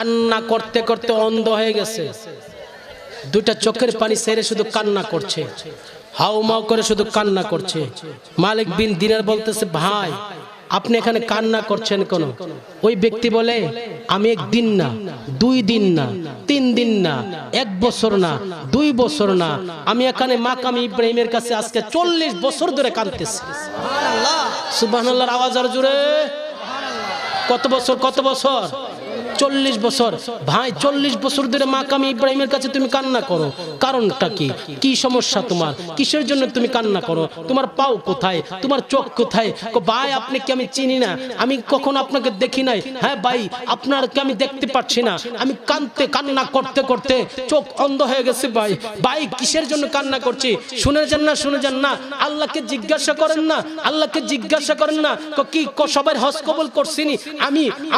কান্না করতে করতে অন্ধ হয়ে গেছে, দুইটা চোখের পানি ছেড়ে শুধু কান্না করছে, হাউমাউ করে শুধু কান্না করছে। মালিক বিন দিনার বলতেছে, ভাই আপনি এখানে কান্না করছেন কেন? ওই ব্যক্তি বলে, আমি একদিন না, 2 দিন না, 3 দিন না, 1 বছর না, 2 বছর না, আমি এখানে মাকাম ইব্রাহিমের কাছে আজকে 40 বছর ধরে কাঁদতেছি। সুবহানাল্লাহ, সুবহানাল্লাহর আওয়াজ আর জোরে। কত বছর? কত বছর? 40 বছর। ভাই 40 বছর ধরে মাকাম ইব্রাহিমের কাছে তুমি কান্না করো, কারণটা কি? কি সমস্যা তোমার? কিসের জন্য তুমি কান্না করো? তোমার পাও কোথায়? তোমার চোখ কোথায়? ভাই আপনি কি আমি চিনি না? আমি কখনো আপনাকে দেখি নাই। হ্যাঁ ভাই, আপনারকে আমি দেখতে পাচ্ছি না। আমি কান্না করতে করতে চোখ অন্ধ হয়ে গেছে। ভাই ভাই কিসের জন্য কান্না করছি? শুনে যান না, শুনে যান না। আল্লাহকে জিজ্ঞাসা করেন না, আল্লাহকে জিজ্ঞাসা করেন না কি সবার হজ কবুল করছিনি?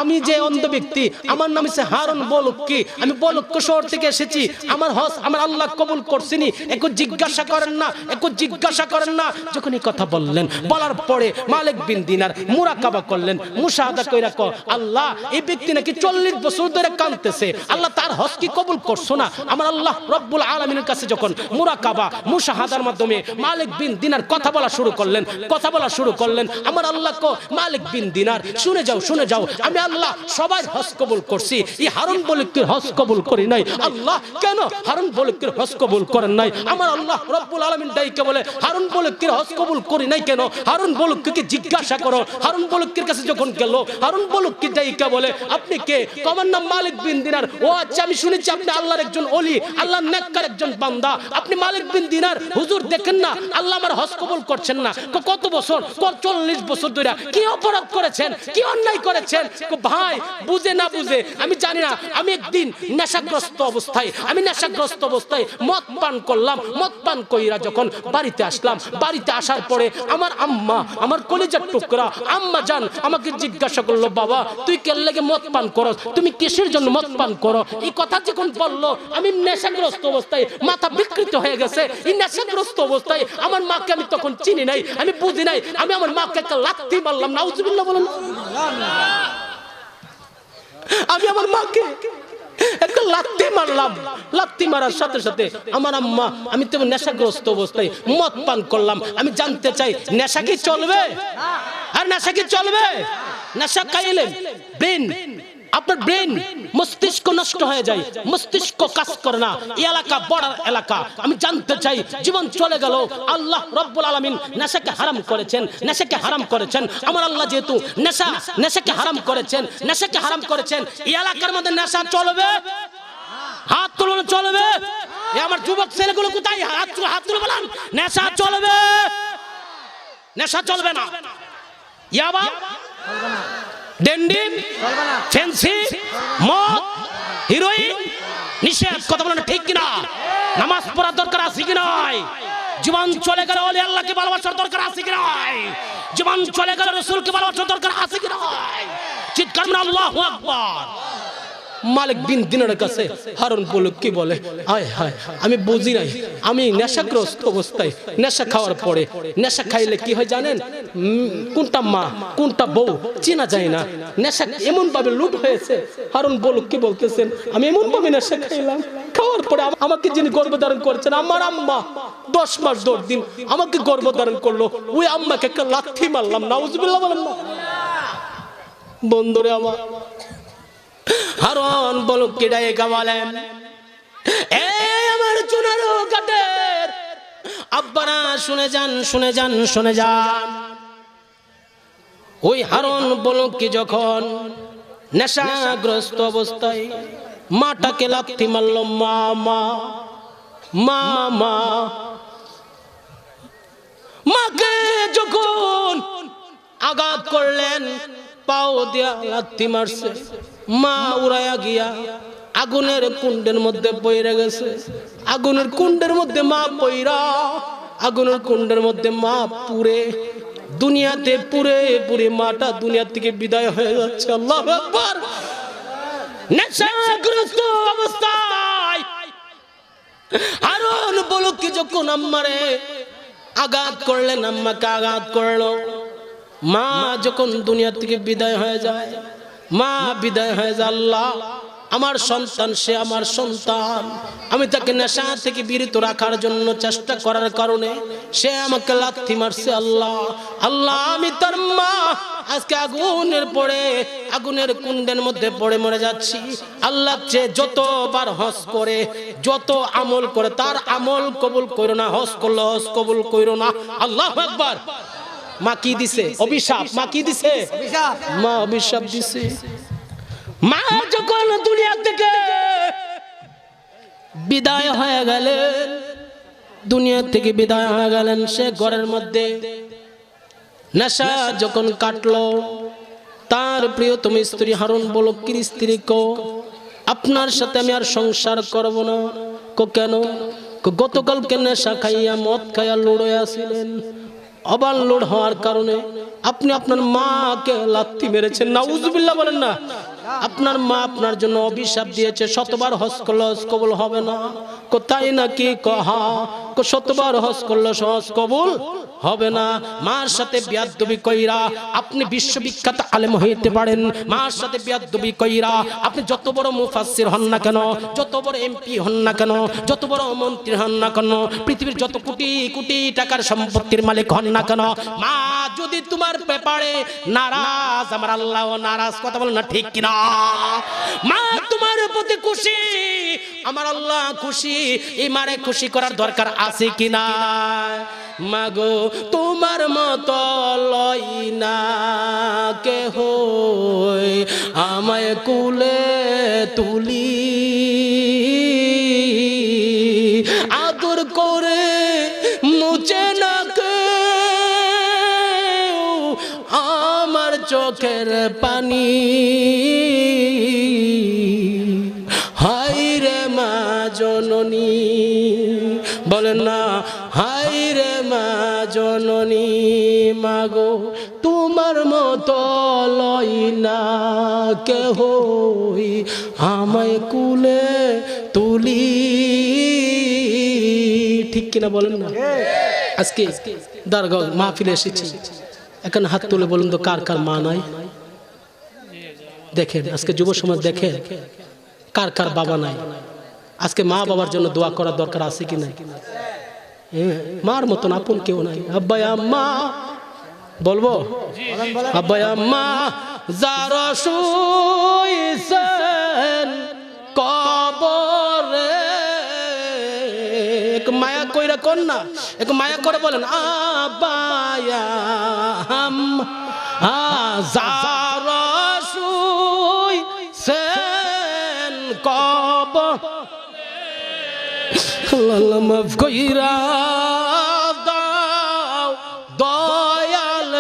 আমি যে অন্ধ ব্যক্তি, আমার নাম হচ্ছে হারুন বলুক্কি, আমি বলুক্ক শহর থেকে এসেছি, আমার হজ আমার আল্লাহ কবুল করছিনি? একটু জিজ্ঞাসা করেন না, একটু জিজ্ঞাসা করেন না। যখন এই কথা বললেন, বলার পরে মালিক বিন দিনার মুরাকাবা করলেন, মুশাহাদা কইরা কো, আল্লাহ এই ব্যক্তি নাকি 40 বছর ধরে কাঁদতেছে, আল্লাহ তার হজ কি কবুল করছো না? আমার আল্লাহ রব্বুল আলামিনের কাছে যখন মুরাকাবা মুশাহাদার মাধ্যমে মালিক বিন দিনার কথা বলা শুরু করলেন, কথা বলা শুরু করলেন, আমার আল্লাহ কো, মালিক বিন দিনার শুনে যাও, শুনে যাও, আমি আল্লাহ সবার হজ কবুল করছি, এই হারুন বলুক্কির হজ কবুল করি নাই। আল্লাহ কেন হারুন বলুক্কির হজ কবুল করেন নাই? আমার আল্লাহ রব্বুল আলামিন ডাইকে বলে, হারুন বলুক্কির হজ কবুল করি নাই কেন? হারুন বলুক্কিকে জিজ্ঞাসা করো। হারুন বলুক্কির কাছে যখন গেল, হারুন বলুক্কি ডাইকে বলে, আপনি কে? আমার নাম মালিক বিন দিনার। ও আচ্ছা, আমি শুনেছি আপনি আল্লাহর একজন ওলি, আল্লাহর নেককার একজন বান্দা, আপনি মালিক বিন দিনার। হুজুর দেখেন না, আল্লাহ আমার হজ কবুল করছেন না। কত বছর? 40 বছর ধরে। কি অপরাধ করেছেন? কি অন্যায় করেছেন? ভাই বুঝে না বুঝে আমি জানি না, আমি একদিন নেশাগ্রস্ত অবস্থায় মদ পান করলাম। মদ পান কইরা যখন বাড়িতে আসলাম, বাড়িতে আসার পরে আমার আম্মা, আমার কলিজার টুকরা আম্মা জান আমাকে জিজ্ঞাসা করলো, বাবা তুই কেন লাগে মদ পান করস? তুমি কিসের জন্য মদ পান করো? এই কথা যখন বললো, আমি নেশাগ্রস্ত অবস্থায়, মাথা বিকৃত হয়ে গেছে। এই নেশাগ্রস্ত অবস্থায় আমার মাকে আমি তখন চিনি নাই, আমি বুঝি নাই। আমি আমার মাকে একটা লাথি মারলাম। নাউজুবিল্লাহ বলেন। আমি আমার মাকে একটা লাথি মারলাম। লাথি মারার সাথে সাথে আমার আম্মা, আমি তো নেশাগ্রস্ত অবস্থায় মদ পান করলাম। আমি জানতে চাই, নেশা কি চলবে? আর নেশা কি চলবে? নেশা খাইলে ব্রেন, আপনার ব্রেন মস্তিষ্ক নষ্ট হয়ে যায়, মস্তিষ্ক কাজ করে না। এই এলাকা বর্ডার এলাকা। আমি জানতে চাই, জীবন চলে গেল। আল্লাহ রব্বুল আলামিন নেশাকে হারাম করেছেন, নেশাকে হারাম করেছেন। আমার আল্লাহ যেহেতু নেশাকে হারাম করেছেন, নেশাকে হারাম করেছেন, এই এলাকার মধ্যে নেশা চলবে? হাত তুলুন, চলবে? আমার যুবক ছেলেগুলো কোথায়? হাত তুলে বলেন, নেশা চলবে? নেশা চলবে না। ইয়াবা চলবে না, ডেন্ডি চলবে না, ফেন্সি, মদ, হিরোইন নিষেধ। কথা বলেন ঠিক কিনা? নামাজ পড়ার দরকার আছে কি নাই? জীবন চলে গেল ওলি আল্লাহকে ভালোবাসার দরকার আছে কি নাই? জীবন চলে গেল রাসূলকে ভালোবাসার দরকার আছে কি নাই? চিৎকার করে আল্লাহু আকবার। মালিক বিন দিনারের কাছে হারুন বলুক্কি বলে, হায় হায়, আমি বুঝি নাই, আমি নেশাগ্রস্ত অবস্থায়, নেশা খাওয়ার পরে, নেশা খাইলে কি হয় জানেন? কোনটা মা কোনটা বউ চেনা যায় না। নেশা এমন ভাবে লুট হয়েছে। হারুন বলুক্কি বলতেছেন, আমি এমন ভাবে নেশা খাইলাম, খাওয়ার পরে আমাকে যিনি গর্ভধারণ করেছেন, আমার আম্মা 10 মাস 10 দিন আমাকে গর্ভধারণ করলো, ওই আম্মাকে একটা লাথি মারলাম। নাউজুবিল্লাহ বলেন না। বন্ধুরে আমার, হারুন বলুক্কি ডাইকা বলেন, এই আমার চুনারো কাটের আব্বারা, শুনে যান, শুনে যান, শুনে যান। ওই হারুন বলুক্কি যখন নেশাগ্রস্ত অবস্থায় মাটাকে লাথি মারল, মা মা মা মা, মাকে যখন আঘাত করলেন, পাও দিয়া লাথি মারছে, মা উড়াইয়া গিয়া আগুনের কুণ্ডের মধ্যে পইরা গেছে। আগুনের কুণ্ডের মধ্যে মা পইরা, আগুনের কুণ্ডের মধ্যে মা পুড়ে, দুনিয়াতে পুরে পুরে মাটা দুনিয়া থেকে বিদায় হয়ে যাচ্ছে। আল্লাহু আকবার। নেশাগ্রস্ত অবস্থায় হারুন বলুক্কি যখন আম্মারে আঘাত করলেন, আম্মাকে আঘাত করলো, মা যখন দুনিয়া থেকে বিদায় হয়ে যায়, মা বিদায় হয়ে যায়, আল্লাহ আমার সন্তান, সে আমার সন্তান, আমি তাকে নেশা থেকে বিরত রাখার জন্য চেষ্টা করার কারণে সে আমাকে লাথি মারছে। আল্লাহ আল্লাহ, আমি তার মা আজকে আগুনের পড়ে, আগুনের কুণ্ডের মধ্যে পড়ে মরে যাচ্ছি। আল্লাহ যে যতবার হজ করে, যত আমল করে, তার আমল কবুল করো না। হজ করলো, হজ কবুল করো না। আল্লাহু আকবার। মা কি দিছে? অভিশাপ। মা কি দিছে? মা অভিশাপ দিছে। মা যখন দুনিয়া থেকে বিদায় হয়ে গেলেন, দুনিয়া থেকে বিদায় হয়ে গেলেন, সে ঘরের মধ্যে নেশা যখন কাটলো, তার প্রিয়তম স্ত্রী হারুন বলল, কি স্ত্রী কো, আপনার সাথে আমি আর সংসার করব না। কো কেন? গতকালকে নেশা খাইয়া, মদ খাইয়া লড়ে আসিলেন, আবার লোড হওয়ার কারণে আপনি আপনার মাকে লাথি মেরেছেন। নাউজুবিল্লাহ বলেন না। আপনার মা আপনার জন্য অভিশাপ দিয়েছে, শতবার হজ করলে হজ কবুল হবে না। কোথায় নাকি কহা, শতবার হজ করলে হজ কবুল হবে না। মার সাথে বিয়াদবি কইরা আপনি বিশ্ববিখ্যাত আলেম হইতে পারেন, মার সাথে বিয়াদবি কইরা আপনি যত বড় মুফাসসির হন না কেন, যত বড় এমপি হন না কেন, যত বড় মন্ত্রী হন না কেন, পৃথিবীর যত কোটি কোটি টাকার সম্পত্তির মালিক হন না কেন, মা যদি তোমার ব্যাপারে নারাজ, আমার আল্লাহ নারাজ। কথা বলেন না ঠিক কিনা? মা তোমার প্রতি খুশি, আমার আল্লাহ খুশি। এই মারে খুশি করার দরকার আছে কিনা? মাগো তোমার মতো লই না কেহ, আমায় কুলে তুলি, আদর করে মুছে না আমার চোখের পানি। হায় রে মা জননী, বলেন না হায় রে মা জননী। মাগো তোমার মতো লই না কেহ, আমায় কুলে তুলি। ঠিক কিনা বলেন না? আজকে দরগা মাহফিলে এসেছি, এখন হাত তুলে বলুন তো কার কার মা নাই? দেখেন আজকে যুব সমাজ, দেখেন কার কার বাবা নাই। আজকে মা বাবার জন্য দোয়া করার দরকার আছে কি নাই? মার মতন আপন কেউ নাই। আব্বাই আম্মা বলবো, আব্বাই আম্মা যারা শুইছেন কবরে, এক মায়া কইরা কোন না, এক মায়া করে বলেন আব্বাই আম্মা যারা শুইছেন কবরে, আল্লাহ মাফ কইরা দাও দয়াল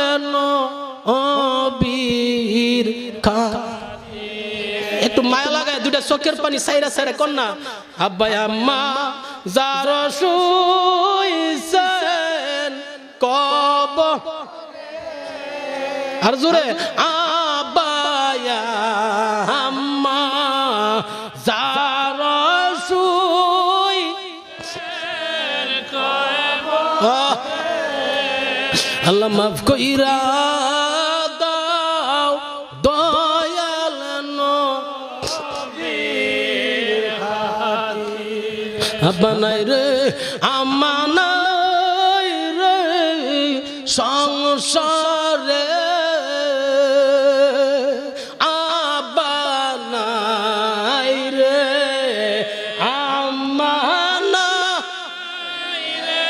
নবীর খানি। একটু মায়া লাগায় দুটা চোখের পানি সাইরা সাইরা কোন না, আব্বাই আম্মা যারা শুইছেন কবরে, আর জোরে আব্বাই আম্মা যারা আল্লাহ মাফ কইরা দাও দয়াল নবীর খাতির। আব্বা নাই রে আম্মা নাই রে সংসারে, আব্বা নাই রে আম্মা নাই রে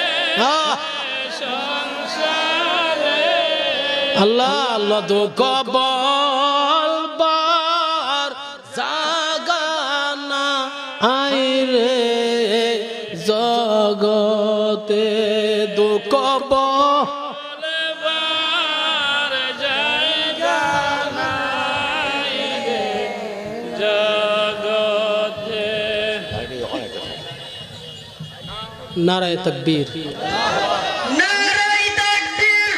আল্লাহ আল্লাহ দুঃখ বলবার জাগানা আইরে জগতে, দুঃখ বলবার জাগানা আইরে জগতে। নারায়ে তাকবীর, নারায়ে তাকবীর।